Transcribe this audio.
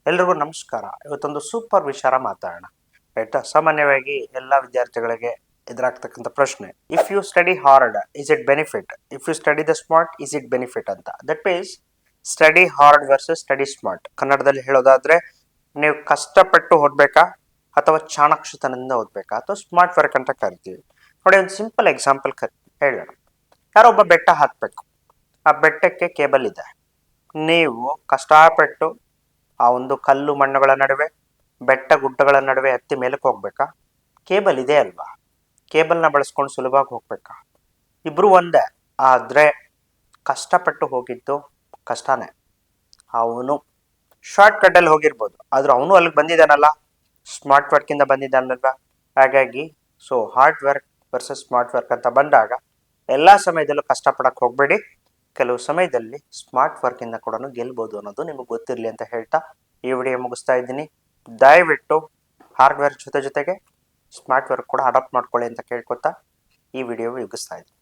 ಎಲ್ರಿಗೂ ನಮಸ್ಕಾರ. ಇವತ್ತೊಂದು ಸೂಪರ್ ವಿಚಾರ ಮಾತಾಡೋಣ. ಆಯ್ತಾ? ಸಾಮಾನ್ಯವಾಗಿ ಎಲ್ಲ ವಿದ್ಯಾರ್ಥಿಗಳಿಗೆ ಎದುರಾಗ್ತಕ್ಕಂಥ ಪ್ರಶ್ನೆ, if you study hard is it benefit, if you study the smart is it benefit ಅಂತ. That means study hard versus study smart. ಕನ್ನಡದಲ್ಲಿ ಹೇಳೋದಾದ್ರೆ, ನೀವು ಕಷ್ಟಪಟ್ಟು ಓದ್ಬೇಕಾ ಅಥವಾ ಚಾಣಾಕ್ಷತನದಿಂದ ಓದ್ಬೇಕಾ ಅಥವಾ ಸ್ಮಾರ್ಟ್ ವರ್ಕ್ ಅಂತ ಕರಿತೀವಿ. ನೋಡಿ, ಒಂದು ಸಿಂಪಲ್ ಎಕ್ಸಾಂಪಲ್ ಹೇಳೋಣ. ಯಾರೊಬ್ಬ ಬೆಟ್ಟ ಹತ್ಬೇಕು. ಆ ಬೆಟ್ಟಕ್ಕೆ ಕೇಬಲ್ ಇದೆ. ನೀವು ಕಷ್ಟಪಟ್ಟು ಆ ಒಂದು ಕಲ್ಲು ಮಣ್ಣುಗಳ ನಡುವೆ, ಬೆಟ್ಟ ಗುಡ್ಡಗಳ ನಡುವೆ ಹತ್ತಿ ಮೇಲಕ್ಕೆ ಹೋಗ್ಬೇಕಾ? ಕೇಬಲ್ ಇದೆ ಅಲ್ವಾ? ಕೇಬಲ್ನ ಬಳಸ್ಕೊಂಡು ಸುಲಭವಾಗಿ ಹೋಗ್ಬೇಕಾ? ಇಬ್ರು ಒಂದೇ. ಆದ್ರೆ ಕಷ್ಟಪಟ್ಟು ಹೋಗಿದ್ದು ಕಷ್ಟನೇ. ಅವನು ಶಾರ್ಟ್ ಕಟ್ ಅಲ್ಲಿ ಹೋಗಿರ್ಬೋದು, ಆದ್ರೂ ಅವನು ಅಲ್ಲಿಗೆ ಬಂದಿದ್ದಾನಲ್ಲ, ಸ್ಮಾರ್ಟ್ ವರ್ಕ್ ಇಂದ ಬಂದಿದ್ದಾನಲ್ವಾ? ಹಾಗಾಗಿ hard work versus smart work ಅಂತ ಬಂದಾಗ ಎಲ್ಲಾ ಸಮಯದಲ್ಲೂ ಕಷ್ಟಪಡಕ್ ಹೋಗ್ಬೇಡಿ. ಕೆಲವು ಸಮಯದಲ್ಲಿ ಸ್ಮಾರ್ಟ್ ವರ್ಕ್ ಇಂದ ಕೂಡ ಗೆಲ್ಬಹುದು ಅನ್ನೋದು ನಿಮಗೆ ಗೊತ್ತಿರಲಿ ಅಂತ ಹೇಳ್ತಾ ಈ ವಿಡಿಯೋ ಮುಗಿಸ್ತಾ ಇದ್ದೀನಿ. ದಯವಿಟ್ಟು ಹಾರ್ಡ್ ವರ್ಕ್ ಜೊತೆಗೆ ಸ್ಮಾರ್ಟ್ ವರ್ಕ್ ಕೂಡ ಅಡಾಪ್ಟ್ ಮಾಡ್ಕೊಳ್ಳಿ ಅಂತ ಕೇಳ್ಕೊತಾ ಈ ವಿಡಿಯೋ ಮುಗಿಸ್ತಾ ಇದ್ದೀನಿ.